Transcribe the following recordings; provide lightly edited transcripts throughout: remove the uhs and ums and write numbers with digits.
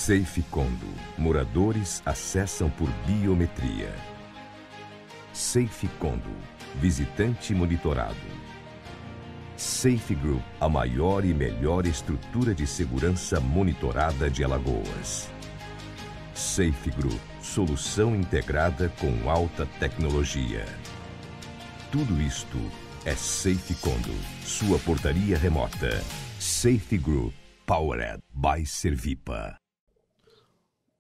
SafeCondo. Moradores acessam por biometria. SafeCondo. Visitante monitorado. Safe Group, a maior e melhor estrutura de segurança monitorada de Alagoas. Safe Group, solução integrada com alta tecnologia. Tudo isto é SafeCondo, sua portaria remota. Safe Group, powered by Servipa.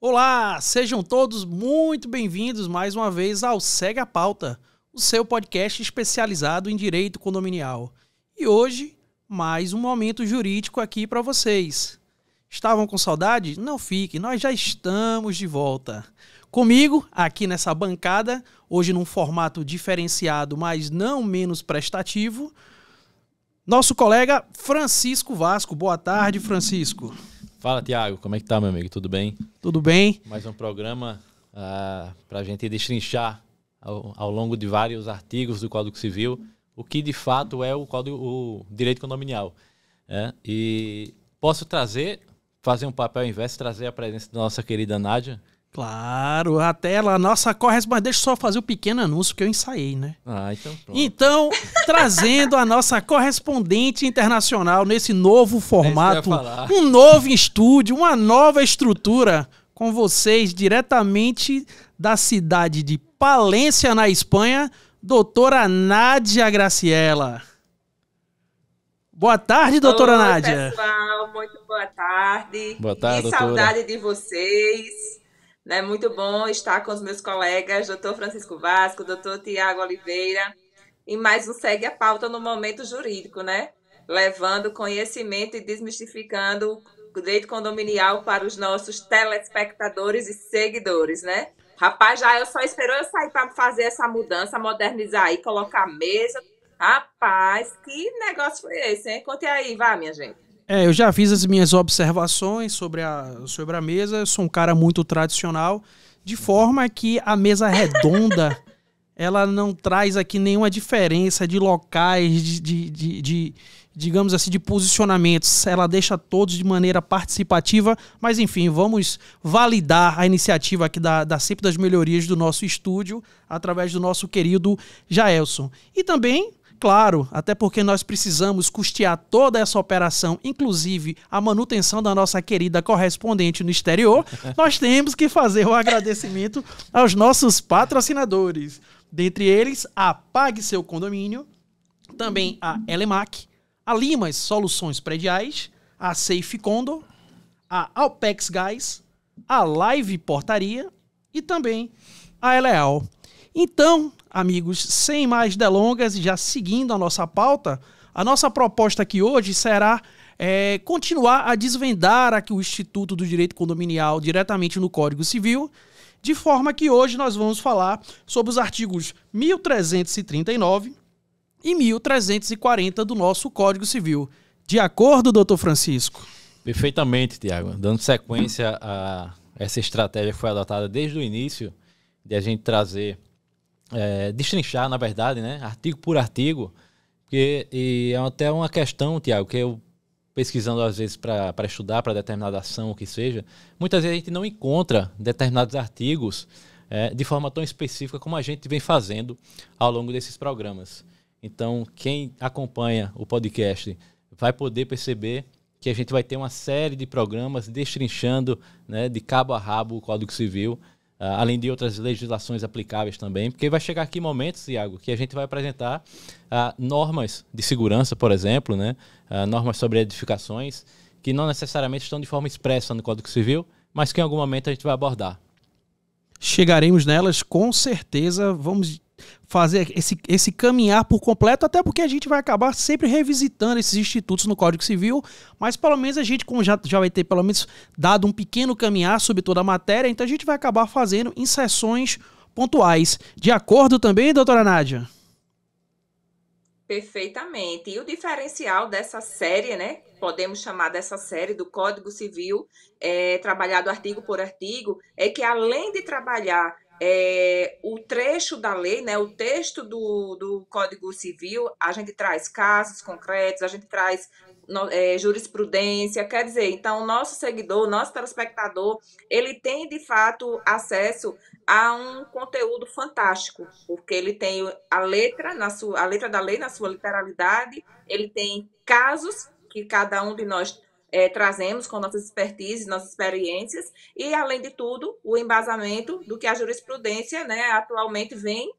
Olá, sejam todos muito bem-vindos mais uma vez ao Segue a Pauta, o seu podcast especializado em direito condominial. E hoje, mais um momento jurídico aqui para vocês. Estavam com saudade? Não fiquem, nós já estamos de volta. Comigo, aqui nessa bancada, hoje num formato diferenciado, mas não menos prestativo, nosso colega Francisco Vasco. Boa tarde, Francisco. Fala, Tiago, como é que tá, meu amigo? Tudo bem? Tudo bem? Mais um programa para a gente destrinchar ao longo de vários artigos do Código Civil o que de fato é o direito condominial. E posso fazer um papel inverso, trazer a presença da nossa querida Nádia? Claro, até a nossa correspondente. Deixa eu só fazer o pequeno anúncio que eu ensaiei, né? Então pronto. Então, trazendo a nossa correspondente internacional nesse novo formato, um novo estúdio, uma nova estrutura, com vocês diretamente da cidade de Palência, na Espanha, doutora Nádia Graciela. Boa tarde, doutora Oi, Nádia. Pessoal, muito boa tarde. Boa tarde, que doutora. saudade de vocês. Né? Muito bom estar com os meus colegas, doutor Francisco Vasco, doutor Tiago Oliveira, e mais um Segue a Pauta no momento jurídico, né? Levando conhecimento e desmistificando o direito condominial para os nossos telespectadores e seguidores, né? Rapaz, eu só esperou eu sair para fazer essa mudança, modernizar aí, colocar a mesa. Rapaz, que negócio foi esse, hein? Conte aí, vá, minha gente. Eu já fiz as minhas observações sobre a mesa. Eu sou um cara muito tradicional, de forma que a mesa redonda ela não traz aqui nenhuma diferença de locais, digamos assim, de posicionamentos. Ela deixa todos de maneira participativa, mas enfim, vamos validar a iniciativa aqui da CEP das melhorias do nosso estúdio, através do nosso querido Jaelson. E também, claro, até porque nós precisamos custear toda essa operação, inclusive a manutenção da nossa querida correspondente no exterior, nós temos que fazer o agradecimento aos nossos patrocinadores. Dentre eles, a Pague Seu Condomínio, também a Elemac, a Limas Soluções Prediais, a SafeCondo, a Alpex Gás, a Live Portaria e também a Eleal. Então, amigos, sem mais delongas, já seguindo a nossa pauta, a nossa proposta aqui hoje será continuar a desvendar aqui o Instituto do Direito Condominial diretamente no Código Civil, de forma que hoje nós vamos falar sobre os artigos 1339 e 1340 do nosso Código Civil. De acordo, doutor Francisco? Perfeitamente, Tiago. Dando sequência a essa estratégia que foi adotada desde o início, de a gente trazer, destrinchar, na verdade, né, artigo por artigo, e é até uma questão, Tiago, que eu pesquisando às vezes para estudar, para determinada ação, o que seja, muitas vezes a gente não encontra determinados artigos de forma tão específica como a gente vem fazendo ao longo desses programas. Então, quem acompanha o podcast vai poder perceber que a gente vai ter uma série de programas destrinchando, né, de cabo a rabo o Código Civil, além de outras legislações aplicáveis também, porque vai chegar aqui momentos, Tiago, que a gente vai apresentar normas de segurança, por exemplo, né, normas sobre edificações, que não necessariamente estão de forma expressa no Código Civil, mas que em algum momento a gente vai abordar. Chegaremos nelas, com certeza. Vamos fazer esse caminhar por completo, até porque a gente vai acabar sempre revisitando esses institutos no Código Civil, mas pelo menos a gente, como já vai ter pelo menos dado um pequeno caminhar sobre toda a matéria, então a gente vai acabar fazendo inserções pontuais. De acordo também, doutora Nádia? Perfeitamente. E o diferencial dessa série, né? Podemos chamar dessa série do Código Civil, trabalhado artigo por artigo, é que além de trabalhar o trecho da lei, né, o texto do Código Civil, a gente traz casos concretos, a gente traz jurisprudência, quer dizer, então o nosso seguidor, o nosso telespectador, ele tem de fato acesso a um conteúdo fantástico, porque ele tem a letra da lei na sua literalidade, ele tem casos que cada um de nós trazemos com nossas expertises, nossas experiências, e além de tudo, o embasamento do que a jurisprudência, né, atualmente vem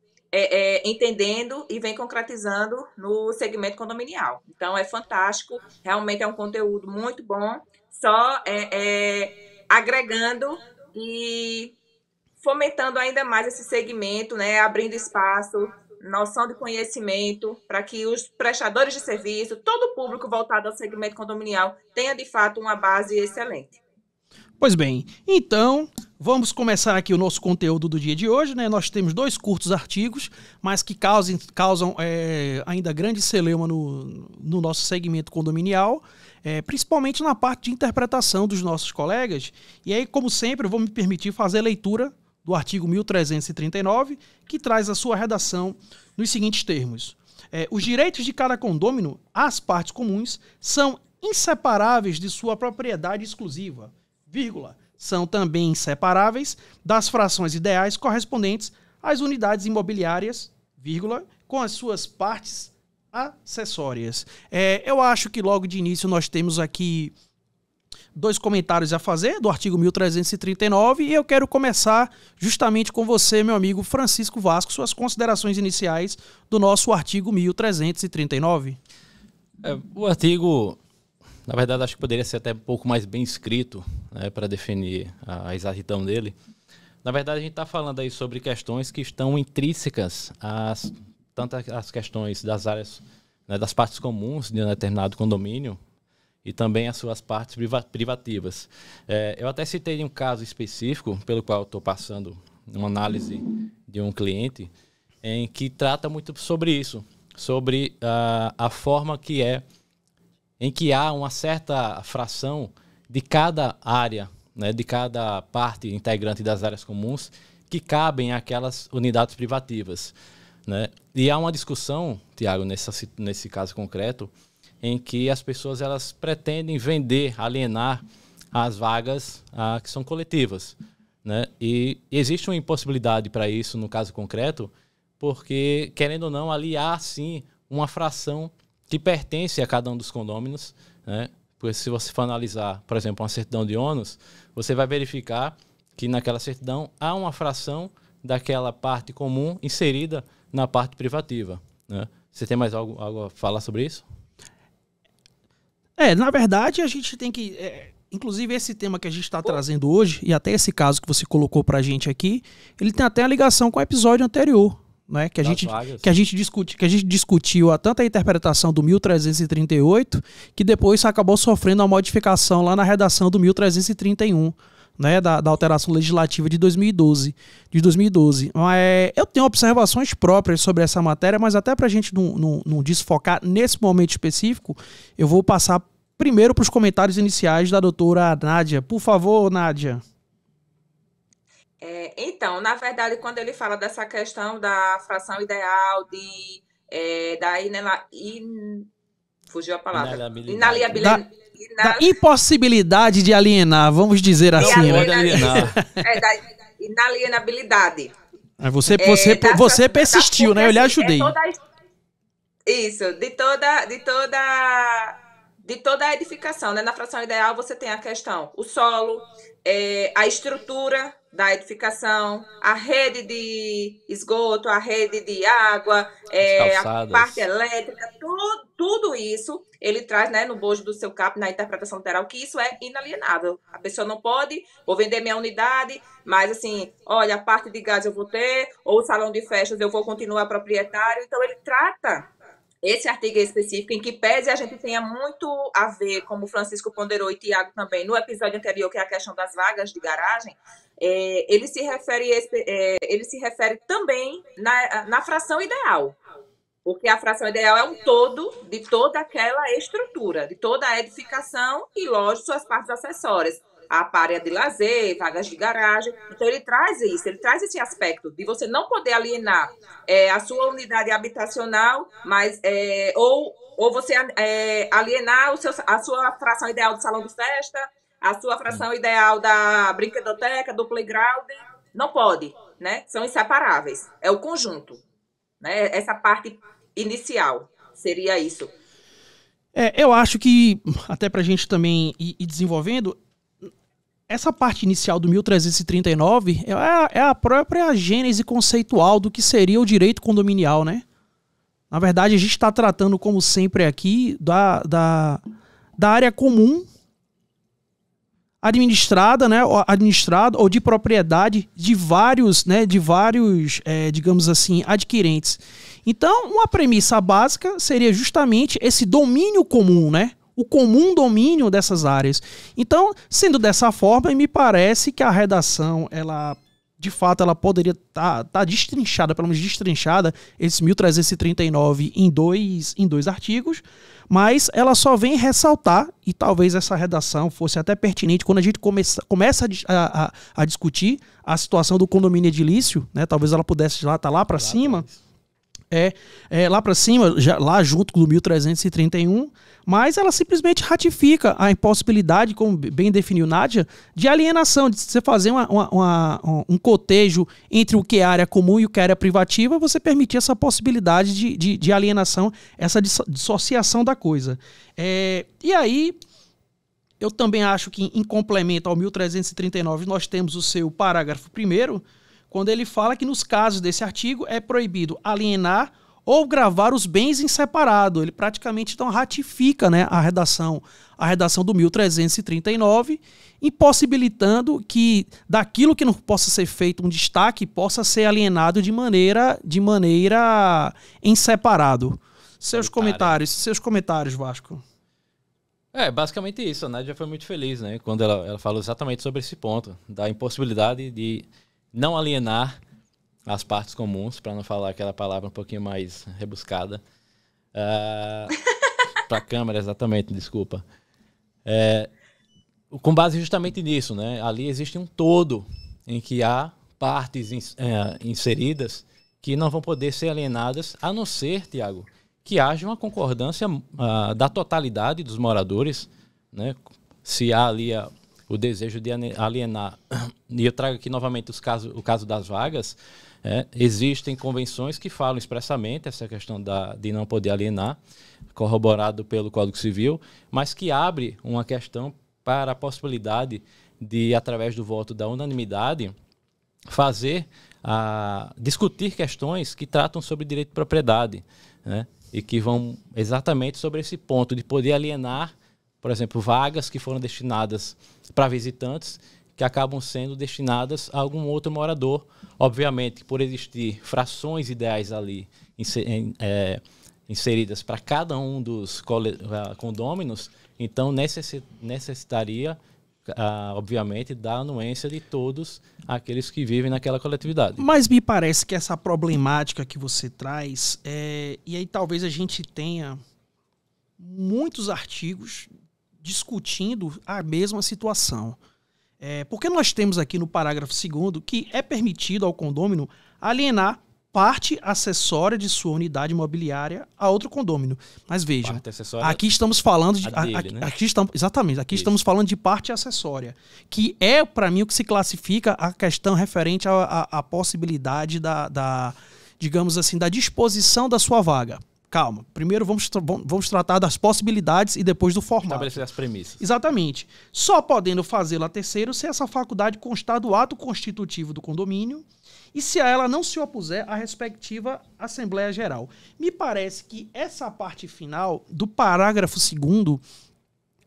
entendendo e vem concretizando no segmento condominial. Então, é fantástico, realmente é um conteúdo muito bom, só agregando e fomentando ainda mais esse segmento, né, abrindo espaço, noção de conhecimento, para que os prestadores de serviço, todo o público voltado ao segmento condominial, tenha, de fato, uma base excelente. Pois bem, então vamos começar aqui o nosso conteúdo do dia de hoje, né? Nós temos 2 curtos artigos, mas que causam ainda grande celeuma no nosso segmento condominial, principalmente na parte de interpretação dos nossos colegas. E aí, como sempre, eu vou me permitir fazer a leitura do artigo 1339, que traz a sua redação nos seguintes termos. Os direitos de cada condômino às partes comuns são inseparáveis de sua propriedade exclusiva, são também inseparáveis das frações ideais correspondentes às unidades imobiliárias, com as suas partes acessórias. Eu acho que logo de início nós temos aqui 2 comentários a fazer do artigo 1339 e eu quero começar justamente com você, meu amigo Francisco Vasco, suas considerações iniciais do nosso artigo 1339. O artigo, na verdade, acho que poderia ser até um pouco mais bem escrito, né, para definir a exatidão dele. Na verdade, a gente está falando aí sobre questões que estão intrínsecas tanto às questões das áreas, né, das partes comuns de um determinado condomínio e também as suas partes privativas. Eu até citei um caso específico, pelo qual estou passando uma análise de um cliente, em que trata muito sobre isso, sobre a forma em que há uma certa fração de cada área, né, de cada parte integrante das áreas comuns que cabem àquelas unidades privativas, né? E há uma discussão, Tiago, nesse caso concreto, em que as pessoas elas pretendem vender, alienar as vagas que são coletivas, né? E existe uma impossibilidade para isso no caso concreto, porque, querendo ou não, ali há, sim, uma fração que pertence a cada um dos condôminos, né? Porque se você for analisar, por exemplo, uma certidão de ônus, você vai verificar que naquela certidão há uma fração daquela parte comum inserida na parte privativa, né? Você tem mais algo a falar sobre isso? Na verdade, a gente tem que... inclusive, esse tema que a gente está trazendo hoje, e até esse caso que você colocou para a gente aqui, ele tem até a ligação com o episódio anterior, né? Que a gente discutiu tanto a interpretação do 1338, que depois acabou sofrendo uma modificação lá na redação do 1331, né, da alteração legislativa de 2012. Eu tenho observações próprias sobre essa matéria, mas até para a gente não desfocar nesse momento específico, eu vou passar primeiro para os comentários iniciais da doutora Nádia. Por favor, Nádia. Então, na verdade, quando ele fala dessa questão da fração ideal, fugiu a palavra. Da impossibilidade de alienar, vamos dizer assim. Da inalienabilidade. Você persistiu, né? Eu lhe ajudei. Isso, de toda a edificação, né? Na fração ideal você tem a questão, o solo, a estrutura da edificação, a rede de esgoto, a rede de água, a parte elétrica, tudo isso ele traz, né, no bojo do seu CAP, na interpretação literal, que isso é inalienável. A pessoa não pode, vou vender minha unidade, mas assim, olha, a parte de gás eu vou ter, ou o salão de festas eu vou continuar proprietário. Então ele trata esse artigo específico, em que pese a gente tenha muito a ver, como o Francisco ponderou e Tiago também, no episódio anterior, que é a questão das vagas de garagem, ele se refere também na fração ideal, porque a fração ideal é um todo de toda aquela estrutura, de toda a edificação e, lógico, suas partes acessórias. A área de lazer, vagas de garagem. Então, ele traz esse aspecto de você não poder alienar a sua unidade habitacional, mas ou ou você alienar a sua fração ideal do salão de festa, a sua fração ideal da brinquedoteca, do playground, não pode, né? São inseparáveis. É o conjunto, né? Essa parte inicial seria isso. Eu acho que, até pra gente também ir desenvolvendo, essa parte inicial do 1339 é a própria gênese conceitual do que seria o direito condominial, né? Na verdade, a gente está tratando, como sempre aqui, da área comum administrada, né, administrado ou de propriedade de vários, digamos assim, adquirentes. Então, uma premissa básica seria justamente esse domínio comum, né? O comum domínio dessas áreas. Então, sendo dessa forma, me parece que a redação, ela, de fato, ela poderia tá destrinchada, pelo menos destrinchada, esse 1339 em dois artigos, mas ela só vem ressaltar, e talvez essa redação fosse até pertinente quando a gente começa a discutir a situação do condomínio edilício, né? Talvez ela pudesse estar lá para cima, lá para cima, lá junto com o 1331, mas ela simplesmente ratifica a impossibilidade, como bem definiu Nádia, de alienação, de você fazer um cotejo entre o que é área comum e o que é área privativa, você permitir essa possibilidade de alienação, essa dissociação da coisa. E aí, eu também acho que, em complemento ao 1339, nós temos o seu parágrafo 1º, quando ele fala que nos casos desse artigo é proibido alienar ou gravar os bens em separado. Ele praticamente então ratifica, né, a redação do 1339, impossibilitando que daquilo que não possa ser feito um destaque possa ser alienado de maneira em separado. Seus comentários, Vasco. Basicamente isso. A Nádia foi muito feliz, né, quando ela falou exatamente sobre esse ponto, da impossibilidade de não alienar as partes comuns, para não falar aquela palavra um pouquinho mais rebuscada. Para a Câmara, exatamente, desculpa. Com base justamente nisso, né? Ali existe um todo em que há partes inseridas que não vão poder ser alienadas, a não ser, Tiago, que haja uma concordância da totalidade dos moradores, né? Se há ali o desejo de alienar. E eu trago aqui novamente o caso das vagas. Existem convenções que falam expressamente essa questão de não poder alienar, corroborado pelo Código Civil, mas que abre uma questão para a possibilidade de, através do voto da unanimidade, discutir questões que tratam sobre direito de propriedade, né? E que vão exatamente sobre esse ponto de poder alienar, por exemplo, vagas que foram destinadas para visitantes que acabam sendo destinadas a algum outro morador. Obviamente, por existir frações ideais ali inseridas para cada um dos condôminos, então necessitaria, obviamente, da anuência de todos aqueles que vivem naquela coletividade. Mas me parece que essa problemática que você traz, e aí talvez a gente tenha muitos artigos discutindo a mesma situação. Porque nós temos aqui no parágrafo 2º que é permitido ao condômino alienar parte acessória de sua unidade imobiliária a outro condômino. Mas vejam, aqui estamos falando de... Aqui estamos falando de parte acessória, que é, para mim, o que se classifica a questão referente à possibilidade digamos assim, da disposição da sua vaga. Calma, primeiro vamos tratar das possibilidades e depois do formato. Estabelecer as premissas. Exatamente. Só podendo fazê-lo a terceiro se essa faculdade constar do ato constitutivo do condomínio e se a ela não se opuser à respectiva Assembleia Geral. Me parece que essa parte final do parágrafo 2º,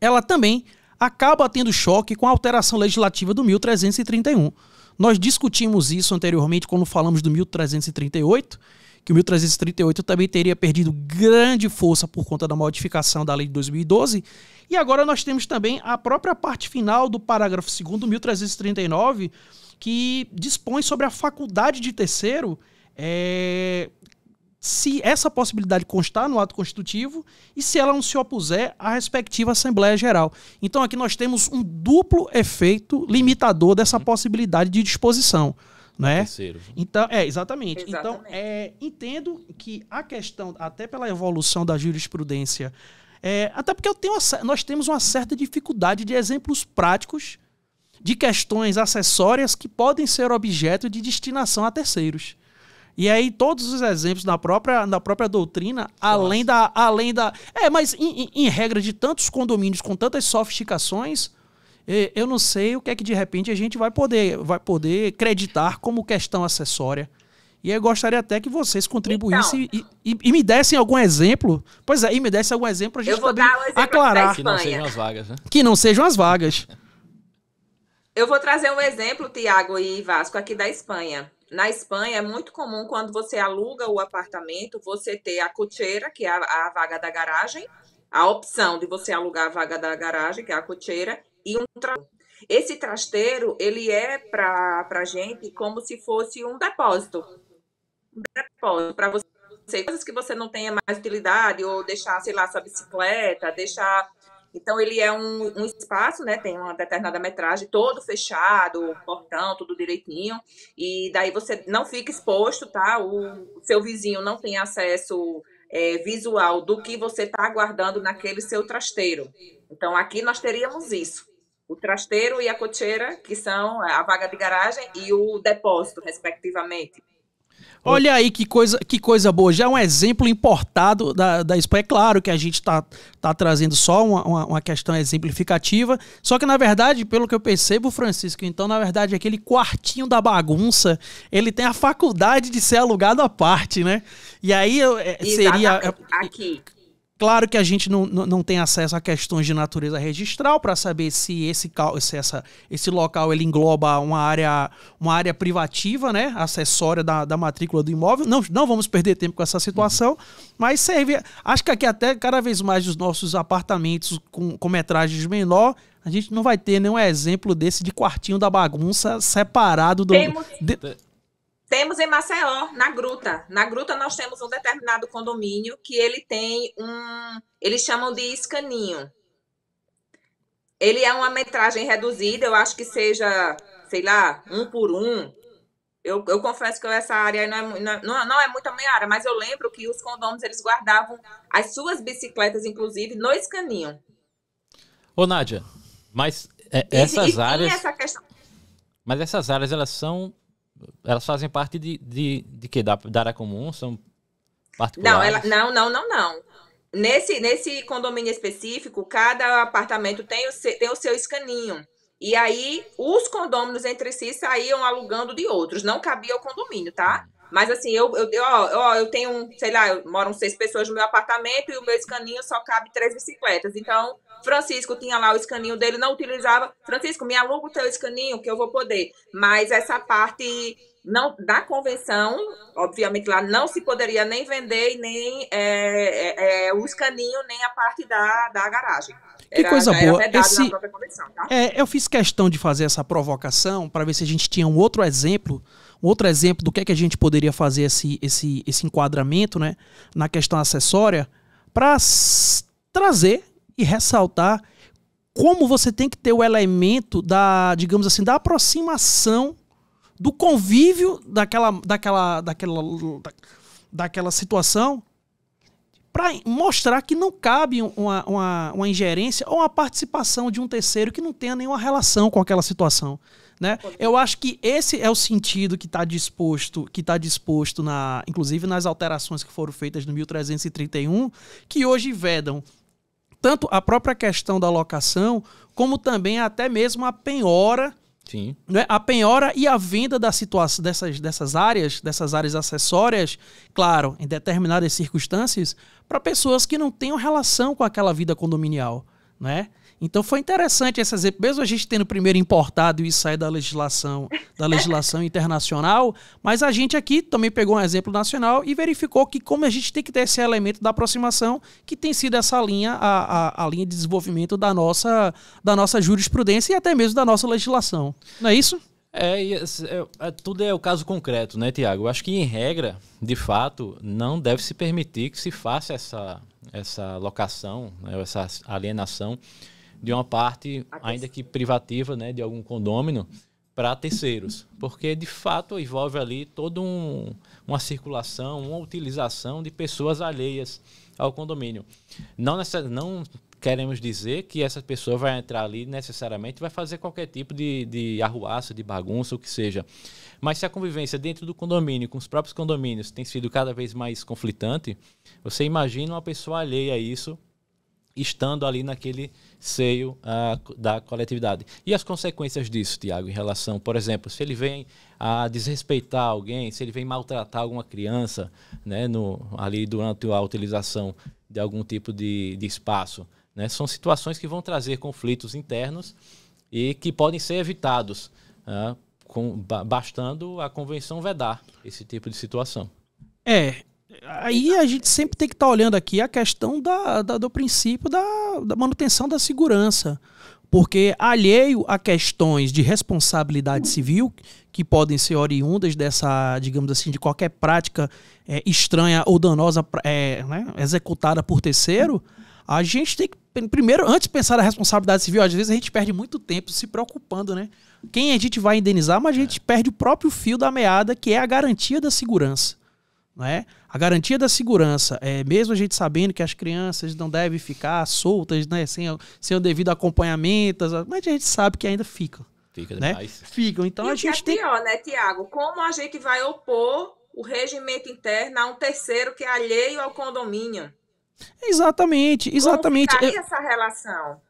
ela também acaba tendo choque com a alteração legislativa do 1331. Nós discutimos isso anteriormente quando falamos do 1338, que o 1338 também teria perdido grande força por conta da modificação da lei de 2012, e agora nós temos também a própria parte final do parágrafo 2º do 1339, que dispõe sobre a faculdade de terceiro, se essa possibilidade constar no ato constitutivo e se ela não se opuser à respectiva Assembleia Geral. Então aqui nós temos um duplo efeito limitador dessa possibilidade de disposição. né? Terceiros. Então, exatamente. Exatamente. Então, entendo que a questão, até pela evolução da jurisprudência, até porque nós temos uma certa dificuldade de exemplos práticos de questões acessórias que podem ser objeto de destinação a terceiros. E aí, todos os exemplos na própria doutrina, além da... mas em regra de tantos condomínios com tantas sofisticações, eu não sei o que é que de repente a gente vai poder creditar como questão acessória. E eu gostaria até que vocês contribuíssem e me dessem algum exemplo. Pois é, e me dessem algum exemplo para a gente também aclarar. Que não sejam as vagas, né? Que não sejam as vagas. Eu vou trazer um exemplo, Tiago e Vasco, aqui da Espanha. Na Espanha é muito comum, quando você aluga o apartamento, você ter a cocheira, que é a vaga da garagem, a opção de você alugar a vaga da garagem, que é a cocheira, e um trasteiro. Esse trasteiro, ele é para a gente como se fosse um depósito. Um depósito para você, coisas que você não tenha mais utilidade, ou deixar, sei lá, sua bicicleta, deixar... Então, ele é um espaço, né? Tem uma determinada metragem, todo fechado, portão, tudo direitinho. E daí você não fica exposto, tá? O seu vizinho não tem acesso visual do que você está aguardando naquele seu trasteiro. Então, aqui nós teríamos isso. O trasteiro e a cocheira, que são a vaga de garagem e o depósito, respectivamente. Olha aí que coisa boa. Já é um exemplo importado da Espanha. É claro que a gente tá trazendo só uma questão exemplificativa. Só que, na verdade, pelo que eu percebo, Francisco, então, na verdade, aquele quartinho da bagunça, ele tem a faculdade de ser alugado à parte, né? E aí seria... Aqui. Claro que a gente não tem acesso a questões de natureza registral para saber se esse local ele engloba uma área privativa, né, acessória da matrícula do imóvel. Não vamos perder tempo com essa situação, mas serve. Acho que aqui até cada vez mais os nossos apartamentos com metragens menor, a gente não vai ter nenhum exemplo desse de quartinho da bagunça separado do... Temos em Maceió, na Gruta. Na Gruta nós temos um determinado condomínio que ele tem eles chamam de escaninho. Ele é uma metragem reduzida, eu acho que seja, sei lá, 1 por 1. Eu confesso que essa área não é muito a minha área, mas eu lembro que os condôminos eles guardavam as suas bicicletas, inclusive, no escaninho. Ô, Nádia, mas essas áreas... essa questão... Mas essas áreas, elas fazem parte de quê? Da área comum? São particulares? Não. Nesse condomínio específico, cada apartamento tem o seu escaninho. E aí, os condôminos entre si saíam alugando de outros. Não cabia ao condomínio, tá? Mas assim, eu tenho, sei lá, moram 6 pessoas no meu apartamento e o meu escaninho só cabe 3 bicicletas. Então, Francisco tinha lá o escaninho dele, não utilizava. Francisco, me aluga o teu escaninho que eu vou poder. Mas essa parte não, da convenção, obviamente lá não se poderia nem vender nem o escaninho, nem a parte da garagem. Que coisa boa. Na própria convenção, tá? Eu fiz questão de fazer essa provocação para ver se a gente tinha um outro exemplo do que a gente poderia fazer esse enquadramento, né, na questão acessória, para trazer e ressaltar como você tem que ter o elemento digamos assim, da aproximação do convívio daquela situação, para mostrar que não cabe uma ingerência ou uma participação de um terceiro que não tenha nenhuma relação com aquela situação, né? Eu acho que esse é o sentido que está disposto inclusive nas alterações que foram feitas no 1331, que hoje vedam tanto a própria questão da locação, como também até mesmo a penhora. Sim. Né? A penhora e a venda da situação dessas áreas acessórias, claro, em determinadas circunstâncias, para pessoas que não tenham relação com aquela vida condominial, né? Então foi interessante esse exemplo, mesmo a gente tendo primeiro importado isso aí da legislação internacional, mas a gente aqui também pegou um exemplo nacional e verificou que como a gente tem que ter esse elemento da aproximação, que tem sido essa linha, a linha de desenvolvimento da nossa jurisprudência e até mesmo da nossa legislação. Não é isso? Tudo é o caso concreto, né, Tiago? Eu acho que, em regra, de fato, não deve se permitir que se faça essa locação, né, essa alienação de uma parte, ainda que privativa, né, de algum condômino, para terceiros, porque de fato envolve ali toda uma circulação, uma utilização de pessoas alheias ao condomínio. Não queremos dizer que essa pessoa vai entrar ali necessariamente, vai fazer qualquer tipo de arruaça, de bagunça, o que seja. Mas se a convivência dentro do condomínio, com os próprios condomínios, tem sido cada vez mais conflitante, você imagina uma pessoa alheia a isso, estando ali naquele seio da coletividade. E as consequências disso, Tiago, em relação, por exemplo, se ele vem a desrespeitar alguém, se ele vem maltratar alguma criança, né, ali durante a utilização de algum tipo de espaço, né, são situações que vão trazer conflitos internos e que podem ser evitados, bastando a convenção vedar esse tipo de situação. Aí a gente sempre tem que estar olhando aqui a questão do princípio da manutenção da segurança, porque alheio a questões de responsabilidade civil, que podem ser oriundas dessa, digamos assim, de qualquer prática estranha ou danosa né, executada por terceiro, a gente tem que, primeiro, antes de pensar na responsabilidade civil, às vezes a gente perde muito tempo se preocupando, né? Quem a gente vai indenizar, mas a gente perde o próprio fio da meada, que é a garantia da segurança. Né? A garantia da segurança, mesmo a gente sabendo que as crianças não devem ficar soltas, né, sem o devido acompanhamento, mas a gente sabe que ainda ficam. Fica né? demais. Ficam. Então e a gente tem. Pior, né, Tiago? Como a gente vai opor o regimento interno a um terceiro que é alheio ao condomínio? Exatamente. Como ficaria essa relação?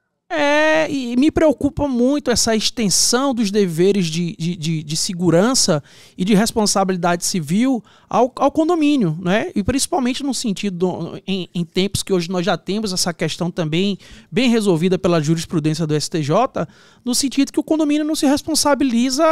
E me preocupa muito essa extensão dos deveres de segurança e de responsabilidade civil ao condomínio, né? E principalmente no sentido, em tempos que hoje nós já temos essa questão também bem resolvida pela jurisprudência do STJ, no sentido que o condomínio não se responsabiliza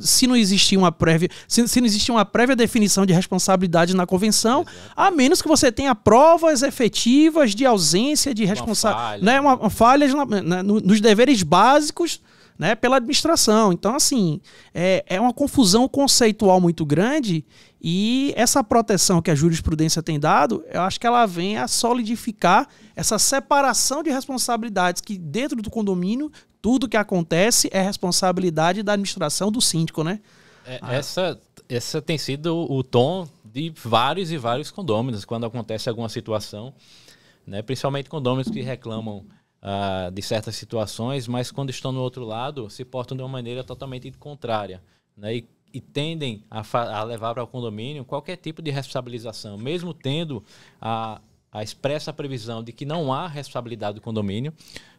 se não existir uma prévia, se não existir uma prévia definição de responsabilidade na convenção, exato, a menos que você tenha provas efetivas de ausência de responsabilidade, né? Uma falha nos deveres básicos, né, pela administração. Então, assim, é uma confusão conceitual muito grande, e essa proteção que a jurisprudência tem dado, eu acho que ela vem a solidificar essa separação de responsabilidades, que dentro do condomínio, tudo que acontece é responsabilidade da administração do síndico, né? Essa tem sido o tom de vários e vários condôminos, quando acontece alguma situação, né, principalmente condôminos que reclamam de certas situações, mas quando estão no outro lado, se portam de uma maneira totalmente contrária, né? E tendem a levar para o condomínio qualquer tipo de responsabilização, mesmo tendo a expressa previsão de que não há responsabilidade do condomínio,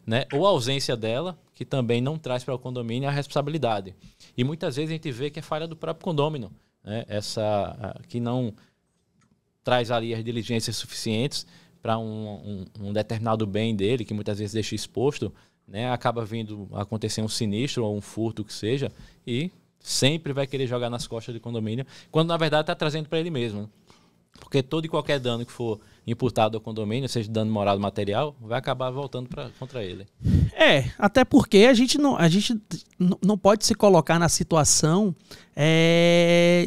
né? Ou a ausência dela, que também não traz para o condomínio a responsabilidade. E muitas vezes a gente vê que é falha do próprio condômino, né? Que não traz ali as diligências suficientes para um determinado bem dele, que muitas vezes deixa exposto, né, acaba vindo acontecer um sinistro ou um furto, que seja, e sempre vai querer jogar nas costas do condomínio, quando na verdade está trazendo para ele mesmo. Né? Porque todo e qualquer dano que for imputado ao condomínio, seja dano moral ou material, vai acabar voltando contra ele. Até porque a gente não pode se colocar na situação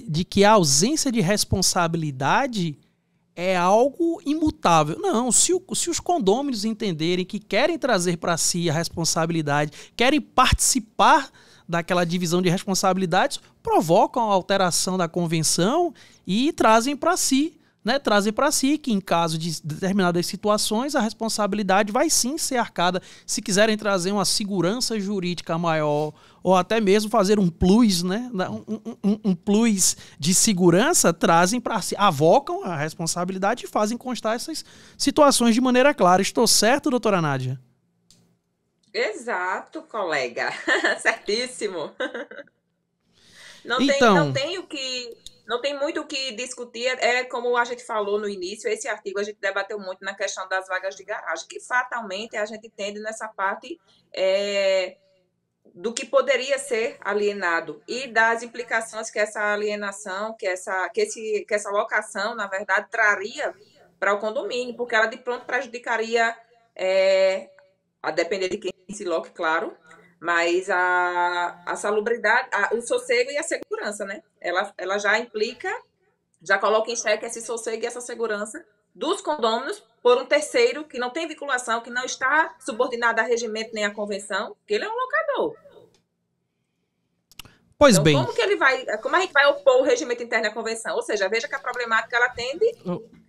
de que a ausência de responsabilidade é algo imutável. Não, se os condôminos entenderem que querem trazer para si a responsabilidade, querem participar daquela divisão de responsabilidades, provocam a alteração da convenção e trazem para si, né? Trazem para si que, em caso de determinadas situações, a responsabilidade vai sim ser arcada. Se quiserem trazer uma segurança jurídica maior, ou até mesmo fazer um plus, né? Um plus de segurança, trazem para si, avocam a responsabilidade e fazem constar essas situações de maneira clara. Estou certo, doutora Nádia? Exato, colega. Certíssimo. Não tem muito o que discutir. É como a gente falou no início, esse artigo a gente debateu muito na questão das vagas de garagem, que fatalmente a gente entende nessa parte do que poderia ser alienado e das implicações que essa alienação, que essa locação, na verdade, traria para o condomínio, porque ela de pronto prejudicaria, a depender de quem se loque, claro, mas a salubridade, o sossego e a segurança, né? Ela já implica, já coloca em xeque esse sossego e essa segurança dos condôminos por um terceiro que não tem vinculação, que não está subordinado a regimento nem a convenção, que ele é um locador. Pois Então, bem. como a gente vai opor o regimento interno à convenção? Ou seja, veja que a problemática ela tende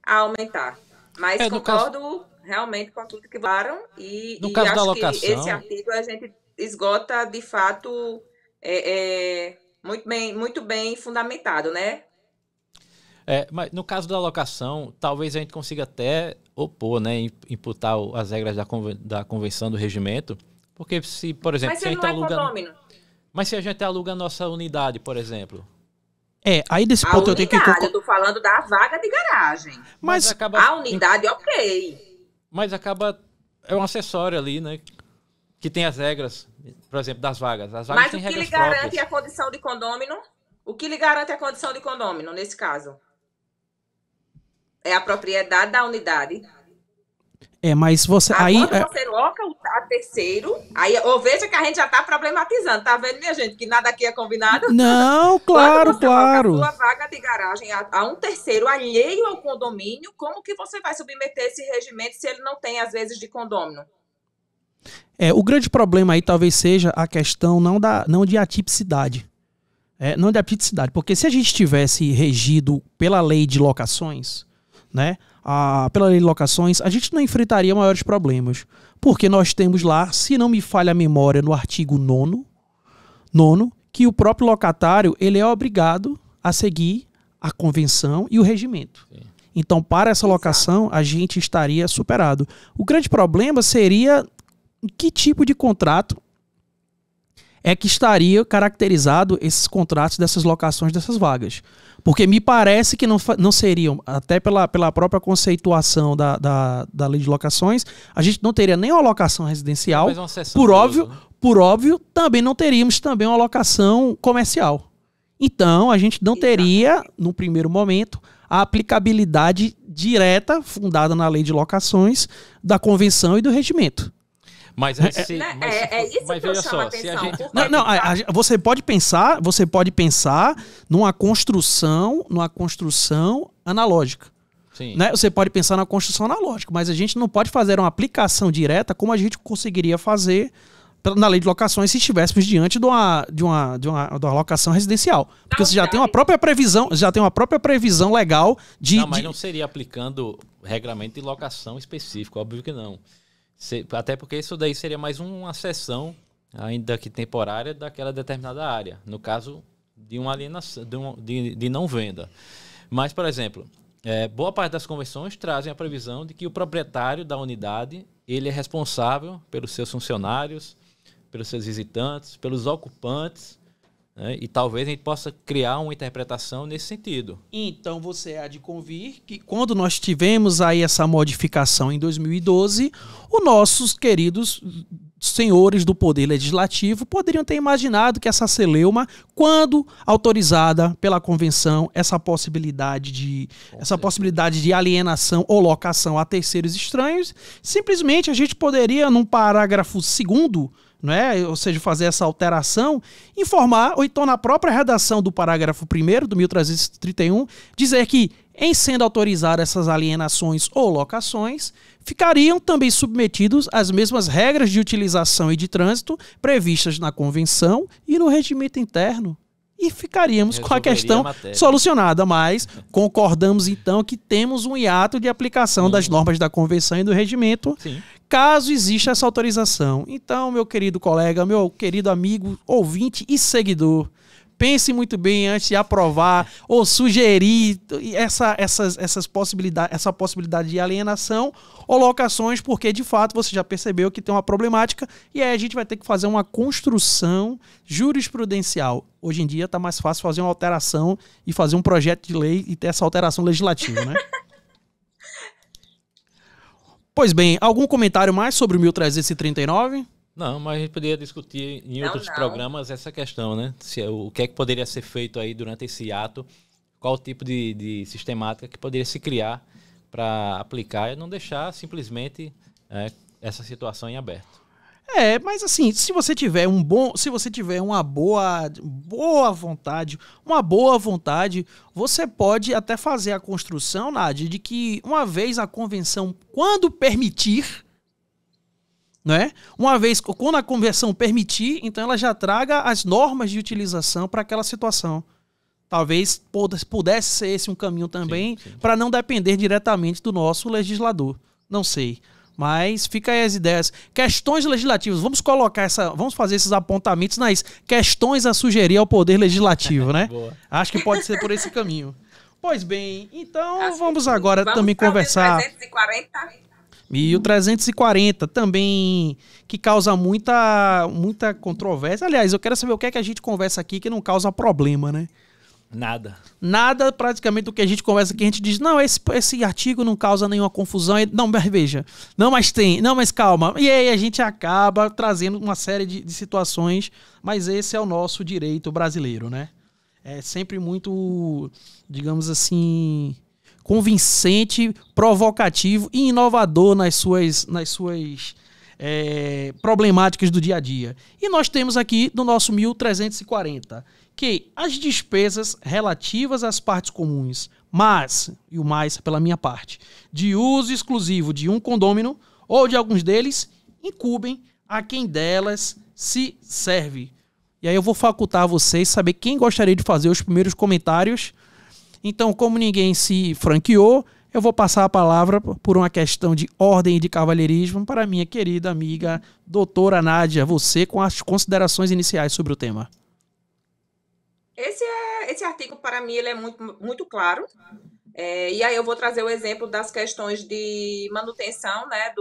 a aumentar. Mas concordo realmente com tudo que falaram e caso da acho alocação, que esse artigo a gente esgota de fato muito bem fundamentado, né? Mas no caso da alocação, talvez a gente consiga até opor, né, imputar as regras da convenção do regimento, porque se, por exemplo, mas se não é condômino. Mas se a gente aluga a nossa unidade, por exemplo. Aí desse ponto eu tenho que... Eu tô falando da vaga de garagem. Mas a unidade, ok. Mas acaba... É um acessório ali, né? Que tem as regras, por exemplo, das vagas. As vagas mas têm o que regras lhe garante próprias. a condição de condômino? O que lhe garante a condição de condômino, nesse caso? É a propriedade da unidade. Mas você... Quando você loca a terceiro, ou veja que a gente já está problematizando, tá vendo, minha gente, que nada aqui é combinado? Não, claro. Loca a sua vaga de garagem a um terceiro alheio ao condomínio, como que você vai submeter esse regimento se ele não tem, às vezes, de condômino? O grande problema aí talvez seja a questão não de atipicidade. Não de atipicidade, porque se a gente tivesse regido pela lei de locações, né? Pela lei de locações, a gente não enfrentaria maiores problemas. Porque nós temos lá, se não me falha a memória, no artigo 9º, que o próprio locatário ele é obrigado a seguir a convenção e o regimento. Sim. Então, para essa locação, a gente estaria superado. O grande problema seria que tipo de contrato é que estaria caracterizado esses contratos dessas locações dessas vagas. Porque me parece que não seriam, até pela própria conceituação da lei de locações, a gente não teria nem uma locação residencial, por óbvio, também não teríamos também uma locação comercial. Então, a gente não teria, no primeiro momento, a aplicabilidade direta, fundada na lei de locações, da convenção e do regimento. Mas isso que eu chamo a atenção. Você pode pensar numa construção analógica. Sim. Né? Você pode pensar na construção analógica, mas a gente não pode fazer uma aplicação direta como a gente conseguiria fazer na lei de locações se estivéssemos diante de uma locação residencial. Porque você já tem uma própria previsão legal de... Não, mas não seria aplicando regramento de locação específico, óbvio que não. Até porque isso daí seria mais uma seção, ainda que temporária, daquela determinada área. No caso de uma alienação, de não venda. Mas, por exemplo, boa parte das convenções trazem a previsão de que o proprietário da unidade ele é responsável pelos seus funcionários, pelos seus visitantes, pelos ocupantes, né? E talvez a gente possa criar uma interpretação nesse sentido. Então você há de convir que quando nós tivemos aí essa modificação em 2012, os nossos queridos senhores do Poder Legislativo poderiam ter imaginado que essa celeuma, quando autorizada pela Convenção, essa possibilidade de alienação ou locação a terceiros estranhos, simplesmente a gente poderia, num parágrafo 2º, né, ou seja, fazer essa alteração, informar, ou então na própria redação do parágrafo 1º do 1331, dizer que, em sendo autorizadas essas alienações ou locações, ficariam também submetidos às mesmas regras de utilização e de trânsito previstas na Convenção e no regimento interno. E ficaríamos com a questão solucionada, mas concordamos então que temos um hiato de aplicação das normas da Convenção e do regimento, caso exista essa autorização. Então, meu querido colega, meu querido amigo, ouvinte e seguidor, pense muito bem antes de aprovar ou sugerir essa possibilidade de alienação ou locações, porque de fato você já percebeu que tem uma problemática e aí a gente vai ter que fazer uma construção jurisprudencial. Hoje em dia está mais fácil fazer uma alteração e fazer um projeto de lei e ter essa alteração legislativa, né? Pois bem, algum comentário mais sobre o 1339? Não, mas a gente poderia discutir em outros programas essa questão, né? O que é que poderia ser feito aí durante esse ato, qual o tipo de sistemática que poderia se criar para aplicar e não deixar simplesmente essa situação em aberto. Mas assim, se você tiver uma boa vontade, você pode até fazer a construção, Nádia, de que uma vez a convenção, quando permitir, né? Uma vez, quando a conversão permitir, então ela já traga as normas de utilização para aquela situação. Talvez pudesse ser esse um caminho também, para não depender diretamente do nosso legislador. Não sei. Mas fica aí as ideias. Questões legislativas. Vamos fazer esses apontamentos nas questões a sugerir ao Poder Legislativo, né? Acho que pode ser por esse caminho. Pois bem, então vamos agora também conversar. 1340 também, que causa muita controvérsia. Aliás, eu quero saber o que é que a gente conversa aqui que não causa problema, né? Nada praticamente do que a gente conversa aqui, a gente diz, não, esse artigo não causa nenhuma confusão. Não, mas veja, mas calma. E aí a gente acaba trazendo uma série de situações, mas esse é o nosso direito brasileiro, né? É sempre muito, digamos assim, convincente, provocativo e inovador nas suas problemáticas do dia a dia. E nós temos aqui no nosso 1340 que as despesas relativas às partes comuns, e o mais pela minha parte, de uso exclusivo de um condômino ou de alguns deles, incumbem a quem delas se serve. E aí eu vou facultar a vocês saber quem gostaria de fazer os primeiros comentários. Então, como ninguém se franqueou, eu vou passar a palavra por uma questão de ordem e de cavalheirismo para a minha querida amiga doutora Nádia, você com as considerações iniciais sobre o tema. Esse artigo, para mim, ele é muito, muito claro. E aí eu vou trazer o exemplo das questões de manutenção, né,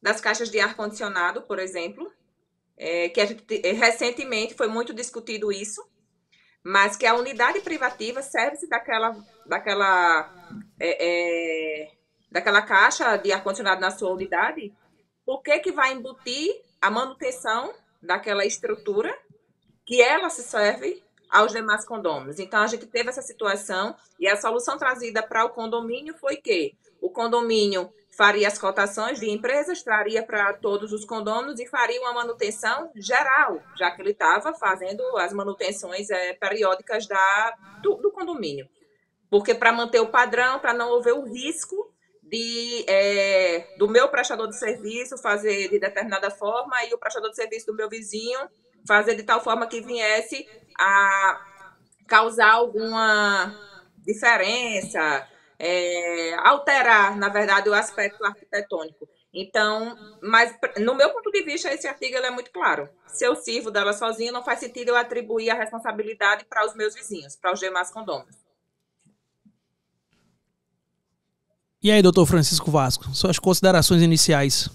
das caixas de ar-condicionado, por exemplo, que a gente, recentemente foi muito discutido isso, mas que a unidade privativa serve-se daquela caixa de ar-condicionado na sua unidade, por que vai embutir a manutenção daquela estrutura que ela se serve aos demais condôminos? Então, a gente teve essa situação e a solução trazida para o condomínio foi que o condomínio faria as cotações de empresas, traria para todos os condôminos e faria uma manutenção geral, já que ele estava fazendo as manutenções periódicas do condomínio. Porque para manter o padrão, para não haver o risco do meu prestador de serviço fazer de determinada forma e o prestador de serviço do meu vizinho fazer de tal forma que viesse a causar alguma diferença, alterar, na verdade, o aspecto arquitetônico. Então, mas no meu ponto de vista, esse artigo ele é muito claro. Se eu sirvo dela sozinha, não faz sentido eu atribuir a responsabilidade para os meus vizinhos, para os demais condôminos. E aí, doutor Francisco Vasco, suas considerações iniciais?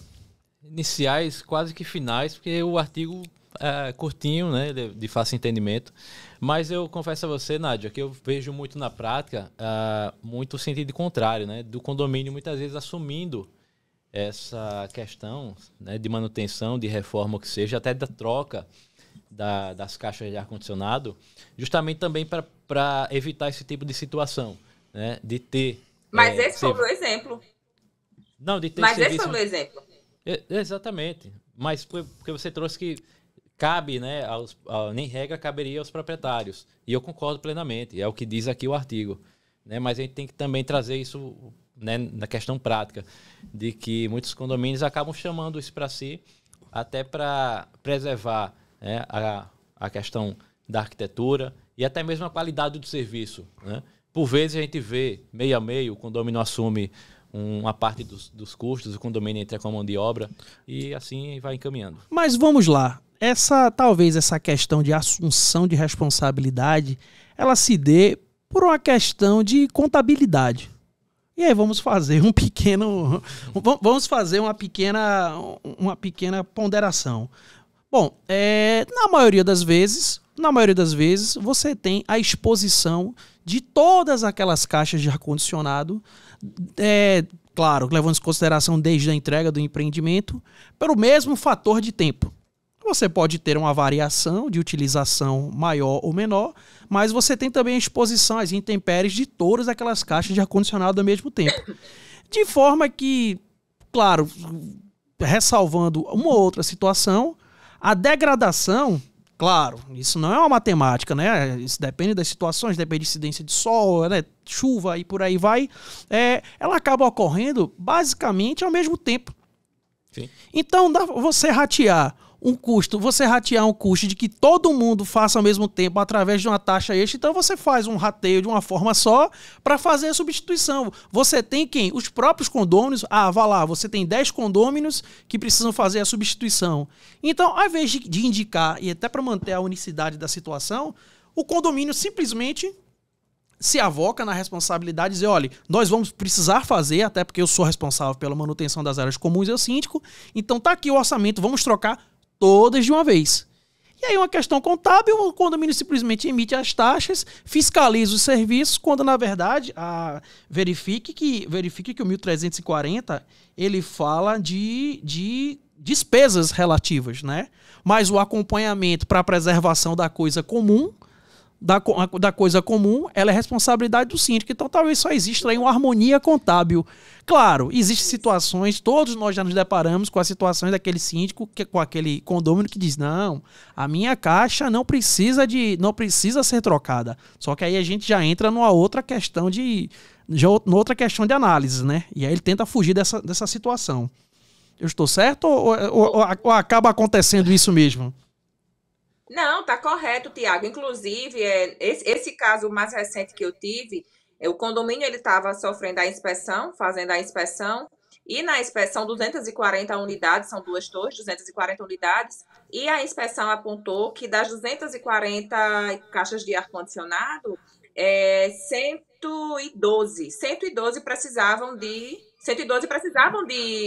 Iniciais, quase que finais, porque o artigo é curtinho, né, de fácil entendimento. Mas eu confesso a você, Nádia, que eu vejo muito na prática muito o sentido contrário, né, do condomínio muitas vezes assumindo essa questão, né, de manutenção, de reforma, o que seja, até da troca das caixas de ar-condicionado, justamente também para evitar esse tipo de situação, né, de ter... Mas esse foi o exemplo. Não, de ter Mas serviço... esse foi o exemplo. Exatamente. Mas porque você trouxe que cabe, né, nem regra caberia aos proprietários. E eu concordo plenamente, é o que diz aqui o artigo. Né? Mas a gente tem que também trazer isso, né, na questão prática, de que muitos condomínios acabam chamando isso para si, até para preservar, né, a questão da arquitetura e até mesmo a qualidade do serviço. Né? Por vezes a gente vê meio a meio, o condomínio assume uma parte dos custos, o condomínio entra com a mão de obra e assim vai encaminhando. Mas vamos lá. Talvez essa questão de assunção de responsabilidade, ela se dê por uma questão de contabilidade. E aí vamos fazer uma pequena ponderação. Bom, na maioria das vezes, você tem a exposição de todas aquelas caixas de ar-condicionado, claro, levando em consideração desde a entrega do empreendimento, pelo mesmo fator de tempo. Você pode ter uma variação de utilização maior ou menor, mas você tem também a exposição às intempéries de todas aquelas caixas de ar-condicionado ao mesmo tempo. De forma que, claro, ressalvando uma outra situação, a degradação, claro, isso não é uma matemática, né? Isso depende das situações, depende de incidência de sol, né? Chuva e por aí vai. Ela acaba ocorrendo basicamente ao mesmo tempo. Sim. Então, você ratear um custo de que todo mundo faça ao mesmo tempo através de uma taxa extra, então você faz um rateio de uma forma só para fazer a substituição. Você tem quem? Os próprios condôminos. Vá lá, você tem 10 condôminos que precisam fazer a substituição. Então, ao invés de indicar, e até para manter a unicidade da situação, o condomínio simplesmente se avoca na responsabilidade de dizer, olha, nós vamos precisar fazer, até porque eu sou responsável pela manutenção das áreas comuns e o síndico, então tá aqui o orçamento, vamos trocar todas de uma vez. E aí uma questão contábil, o condomínio simplesmente emite as taxas, fiscaliza os serviços, quando na verdade verifique que o 1340 ele fala de despesas relativas, né? Mas o acompanhamento para a preservação da coisa comum, ela é responsabilidade do síndico. Então talvez só exista aí uma harmonia contábil. Claro, existem situações, todos nós já nos deparamos com as situações daquele síndico, com aquele condômino que diz, não, a minha caixa não precisa ser trocada. Só que aí a gente já entra numa outra questão de análise, né? E aí ele tenta fugir dessa situação. Eu estou certo ou acaba acontecendo isso mesmo? Não, tá correto, Tiago. Inclusive, esse caso mais recente que eu tive, o condomínio ele estava sofrendo a inspeção, fazendo a inspeção, e na inspeção 240 unidades, são 2 torres, 240 unidades, e a inspeção apontou que das 240 caixas de ar-condicionado, 112 precisavam de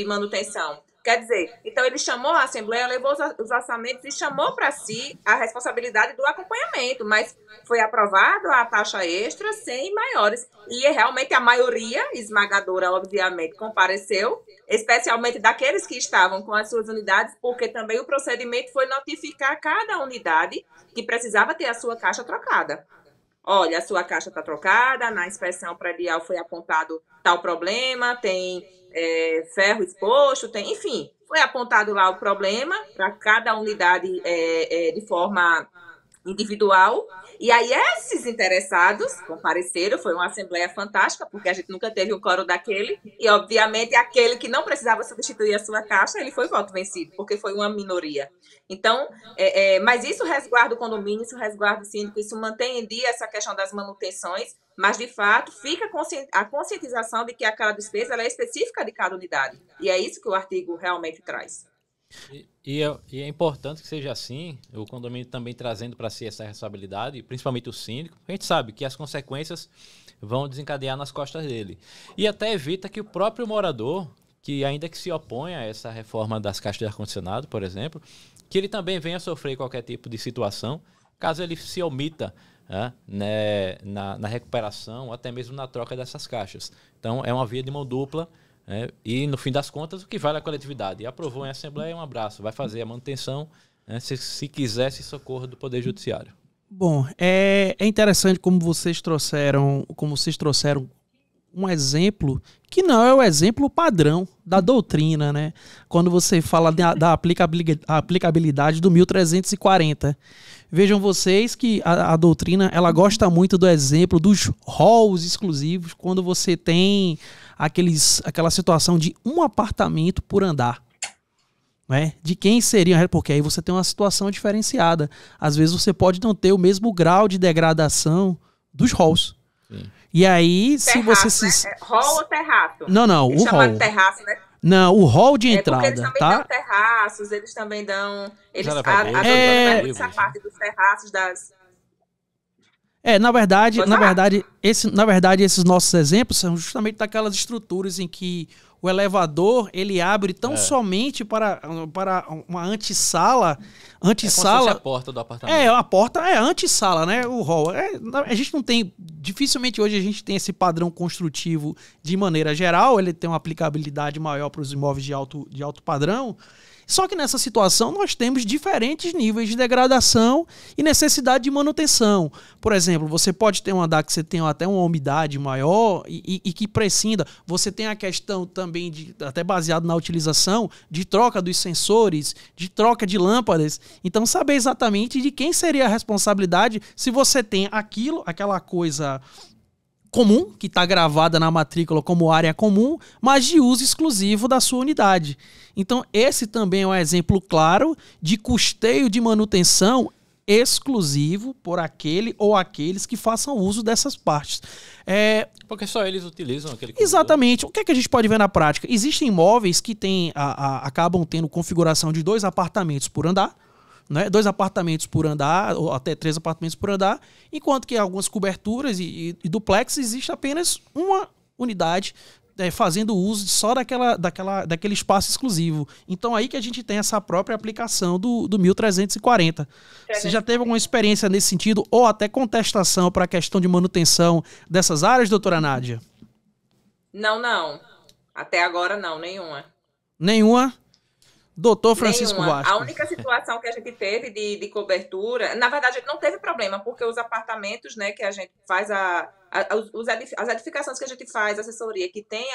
manutenção. Quer dizer, então ele chamou a Assembleia, levou os orçamentos e chamou para si a responsabilidade do acompanhamento, mas foi aprovado a taxa extra sem maiores. E realmente a maioria esmagadora, obviamente, compareceu, especialmente daqueles que estavam com as suas unidades, porque também o procedimento foi notificar cada unidade que precisava ter a sua caixa trocada. Olha, a sua caixa está trocada, na inspeção predial foi apontado tal problema, tem ferro exposto, enfim, foi apontado lá o problema para cada unidade de forma individual. E aí esses interessados compareceram, foi uma assembleia fantástica, porque a gente nunca teve um coro daquele, e obviamente aquele que não precisava substituir a sua caixa, ele foi voto vencido, porque foi uma minoria. Então, mas isso resguarda o condomínio, isso resguarda o síndico, isso mantém em dia essa questão das manutenções, mas de fato fica a conscientização de que aquela despesa ela é específica de cada unidade. E é isso que o artigo realmente traz. E é importante que seja assim, o condomínio também trazendo para si essa responsabilidade, principalmente o síndico, a gente sabe que as consequências vão desencadear nas costas dele. E até evita que o próprio morador, que ainda que se oponha a essa reforma das caixas de ar-condicionado, por exemplo, que ele também venha sofrer qualquer tipo de situação, caso ele se omita na recuperação, ou até mesmo na troca dessas caixas. Então é uma via de mão dupla. E no fim das contas o que vale a coletividade, e aprovou em assembleia, um abraço, vai fazer a manutenção, se quiser, se socorro do Poder Judiciário. Bom, é interessante como vocês trouxeram um exemplo que não é o exemplo padrão da doutrina, né? Quando você fala da aplicabilidade do 1340. Vejam vocês que a doutrina ela gosta muito do exemplo dos halls exclusivos, quando você tem aquela situação de um apartamento por andar. Né? De quem seria, porque aí você tem uma situação diferenciada. Às vezes você pode não ter o mesmo grau de degradação dos halls. Sim. E aí, terraço, se você... Né? Hall ou terraço? Não, o hall. De terraço, né? Não, o hall de entrada, porque eles também dão terraços, eles também dão... Essa parte dos terraços das... Na verdade, esses nossos exemplos são justamente daquelas estruturas em que o elevador ele abre tão somente para uma antessala. Como se fosse a porta do apartamento. A porta é a antessala, né? O hall. A gente não tem. Dificilmente hoje a gente tem esse padrão construtivo de maneira geral. Ele tem uma aplicabilidade maior para os imóveis de alto padrão. Só que nessa situação nós temos diferentes níveis de degradação e necessidade de manutenção. Por exemplo, você pode ter um andar que você tem até uma umidade maior e que prescinda. Você tem a questão também, até baseado na utilização, de troca dos sensores, de troca de lâmpadas. Então, saber exatamente de quem seria a responsabilidade se você tem aquela coisa comum, que está gravada na matrícula como área comum, mas de uso exclusivo da sua unidade. Então, esse também é um exemplo claro de custeio de manutenção exclusivo por aquele ou aqueles que façam uso dessas partes. Porque só eles utilizam aquele corredor. Exatamente. O que é que a gente pode ver na prática? Existem imóveis que acabam tendo configuração de 2 apartamentos por andar, né? 2 apartamentos por andar, ou até 3 apartamentos por andar, enquanto que em algumas coberturas e duplex existe apenas uma unidade fazendo uso só daquele espaço exclusivo. Então aí que a gente tem essa própria aplicação do 1340. Você já teve alguma experiência nesse sentido ou até contestação para a questão de manutenção dessas áreas, doutora Nádia? Não. Até agora não, nenhuma. Nenhuma? Doutor Francisco Nenhuma. Vasco. A única situação que a gente teve de cobertura, na verdade, a gente não teve problema, porque os apartamentos, né, que a gente faz as edificações que a gente faz, a assessoria, que tem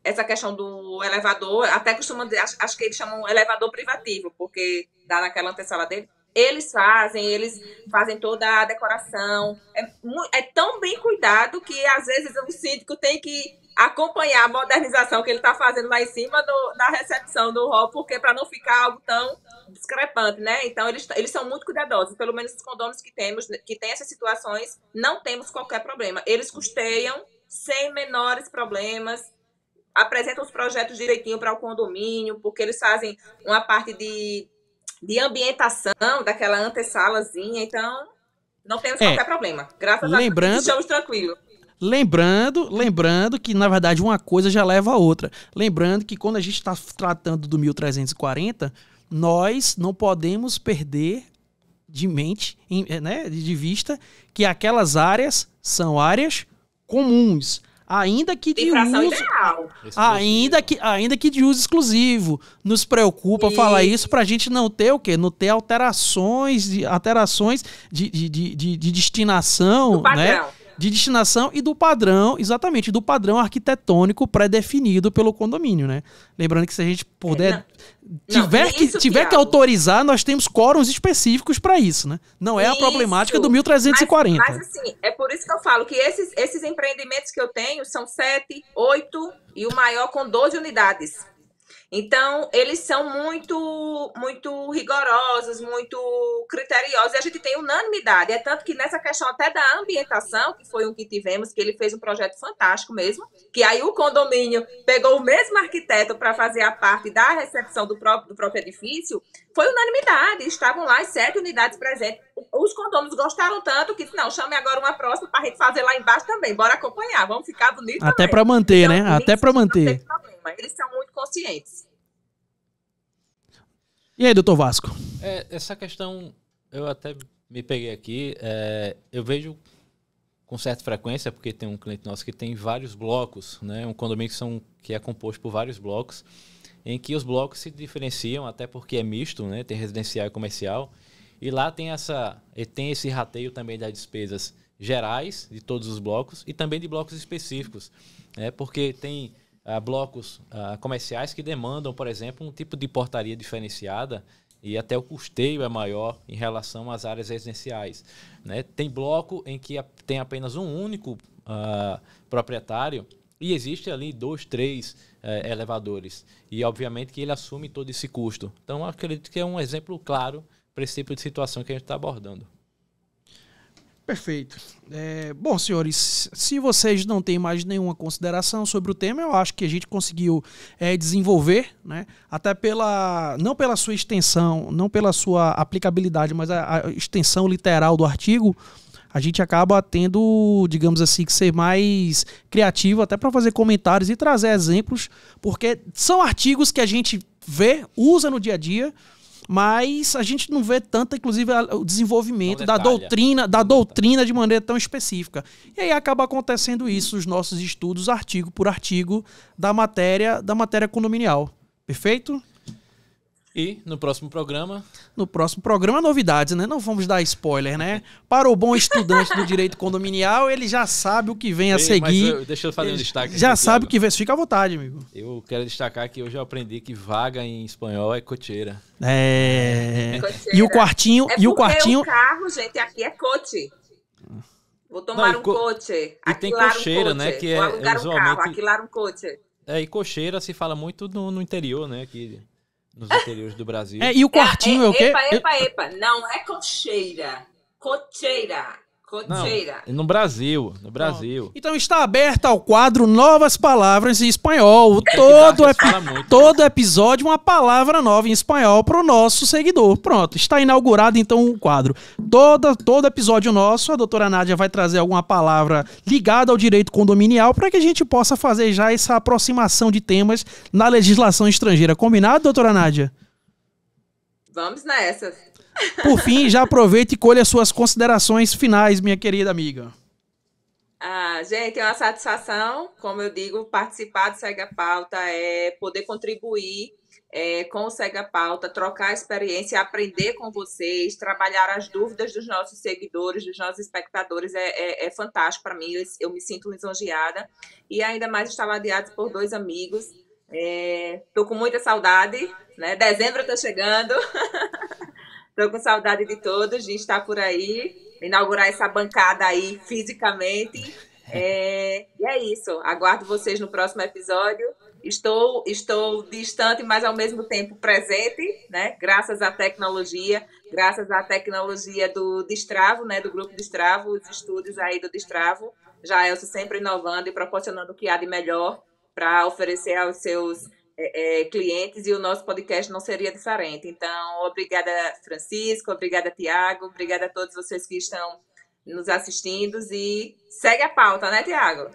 essa questão do elevador, até costumam dizer, acho que eles chamam elevador privativo, porque dá naquela antessala dele. Eles fazem toda a decoração. É tão bem cuidado que, às vezes, o síndico tem que acompanhar a modernização que ele está fazendo lá em cima na recepção do hall, porque para não ficar algo tão discrepante, né? Então, eles são muito cuidadosos. Pelo menos os condôminos que temos, que tem essas situações, não temos qualquer problema. Eles custeiam sem menores problemas, apresentam os projetos direitinho para o condomínio, porque eles fazem uma parte de ambientação daquela antessalazinha, então não temos qualquer problema. Graças a Deus, estamos tranquilos. Lembrando que, na verdade, uma coisa já leva a outra. Lembrando que quando a gente está tratando do 1340, nós não podemos perder de mente, né, de vista, que aquelas áreas são áreas comuns. Ainda que de uso exclusivo. Nos preocupa falar isso pra gente não ter o quê? Não ter alterações de destinação, né? De destinação e do padrão, exatamente, do padrão arquitetônico pré-definido pelo condomínio, né? Lembrando que se a gente puder, tiver que autorizar, nós temos quórums específicos para isso, né? Não é a problemática do 1340. Mas assim, é por isso que eu falo que esses empreendimentos que eu tenho são 7, 8 e o maior com 12 unidades. Então, eles são muito, muito rigorosos, muito criteriosos, e a gente tem unanimidade. É tanto que nessa questão até da ambientação, que foi um que tivemos, que ele fez um projeto fantástico mesmo, que aí o condomínio pegou o mesmo arquiteto para fazer a parte da recepção do próprio edifício, foi unanimidade, estavam lá as 7 unidades presentes. Os condôminos gostaram tanto que, não, chame agora uma próxima para a gente fazer lá embaixo também, bora acompanhar, vamos ficar bonito até para manter, então, né? Até para manter. Eles são muito conscientes. E aí, doutor Vasco? Essa questão, eu até me peguei aqui, eu vejo com certa frequência, porque tem um cliente nosso que tem vários blocos, né? Um condomínio que é composto por vários blocos, em que os blocos se diferenciam, até porque é misto, né? Tem residencial e comercial, e lá tem esse rateio também das despesas gerais de todos os blocos e também de blocos específicos, né? Porque tem blocos comerciais que demandam, por exemplo, um tipo de portaria diferenciada e até o custeio é maior em relação às áreas residenciais, né? Tem bloco em que tem apenas um único proprietário e existe ali 2, 3 elevadores. E, obviamente, que ele assume todo esse custo. Então, eu acredito que é um exemplo claro para esse tipo de situação que a gente está abordando. Perfeito. Bom, senhores, se vocês não têm mais nenhuma consideração sobre o tema, eu acho que a gente conseguiu desenvolver, né? Até não pela sua extensão, não pela sua aplicabilidade, mas a extensão literal do artigo, a gente acaba tendo, digamos assim, que ser mais criativo até para fazer comentários e trazer exemplos, porque são artigos que a gente vê, usa no dia a dia, mas a gente não vê tanto, inclusive, o desenvolvimento da doutrina de maneira tão específica. E aí acaba acontecendo isso nos nossos estudos, artigo por artigo, da matéria condominial. Perfeito? E no próximo programa? No próximo programa, novidades, né? Não vamos dar spoiler, né? Para o bom estudante do direito condominial, ele já sabe o que vem a seguir. Deixa eu fazer um destaque. Já sabe o que vem. Fica à vontade, amigo. Eu quero destacar que hoje eu aprendi que vaga em espanhol é cocheira. E o quartinho... O carro, gente, aqui é coche. Vou tomar Não, um coche. E tem cocheira, né? Que Vou é alugar um usualmente... carro, alquilar um coche. É, e cocheira se fala muito no interior, né? Aqui, nos interiores do Brasil. E o quartinho é o quê? Epa. Não é cocheira. Cocheira. Cocheira. Não, no Brasil. Então está aberto ao quadro Novas Palavras em Espanhol. Muito. Todo episódio uma palavra nova em espanhol para o nosso seguidor. Pronto, está inaugurado então o quadro. Todo episódio nosso, a doutora Nádia vai trazer alguma palavra ligada ao direito condominial para que a gente possa fazer já essa aproximação de temas na legislação estrangeira. Combinado, doutora Nádia? Vamos nessa. Por fim, já aproveite e colha suas considerações finais, minha querida amiga. Gente, é uma satisfação, como eu digo, participar do Segue a Pauta, poder contribuir com o Segue a Pauta, trocar experiência, aprender com vocês, trabalhar as dúvidas dos nossos seguidores, dos nossos espectadores, é fantástico para mim, eu me sinto lisonjeada, e ainda mais estar ladeado por 2 amigos. Estou com muita saudade, né? Dezembro está chegando. Estou com saudade de todos, de estar por aí, inaugurar essa bancada aí fisicamente. E é isso. Aguardo vocês no próximo episódio. Estou distante, mas ao mesmo tempo presente, né? Graças à tecnologia do Destravo, né? Do grupo Destravo, os estúdios aí do Destravo. Jaelson sempre inovando e proporcionando o que há de melhor para oferecer aos seus clientes, e o nosso podcast não seria diferente. Então, obrigada, Francisco, obrigada, Tiago, obrigada a todos vocês que estão nos assistindo, e segue a pauta, né, Tiago?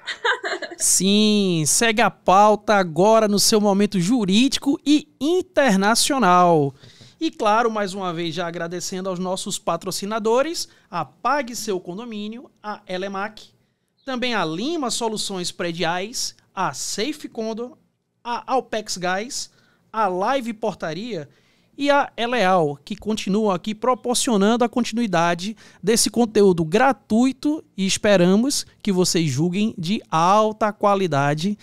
Sim, segue a pauta agora no seu momento jurídico e internacional. E claro, mais uma vez já agradecendo aos nossos patrocinadores, a Pague Seu Condomínio, a Elemac, também a Lima Soluções Prediais, a Safe Condo, a Alpex Gás, a Live Portaria e a Eleal, que continuam aqui proporcionando a continuidade desse conteúdo gratuito, e esperamos que vocês julguem de alta qualidade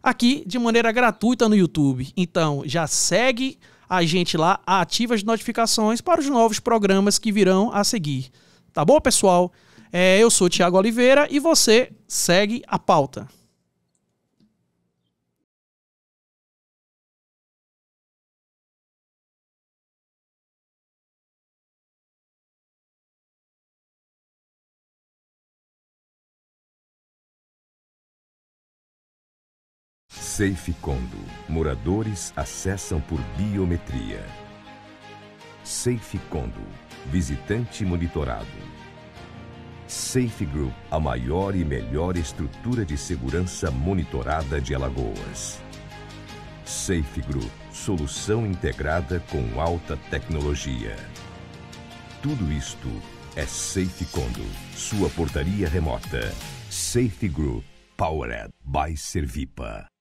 aqui de maneira gratuita no YouTube. Então já segue a gente lá, ativa as notificações para os novos programas que virão a seguir. Tá bom, pessoal? Eu sou o Tiago Oliveira e você segue a pauta. Safe Condo. Moradores acessam por biometria. Safe Condo. Visitante monitorado. Safe Group. A maior e melhor estrutura de segurança monitorada de Alagoas. Safe Group. Solução integrada com alta tecnologia. Tudo isto é Safe Condo. Sua portaria remota. Safe Group. Powered by Servipa.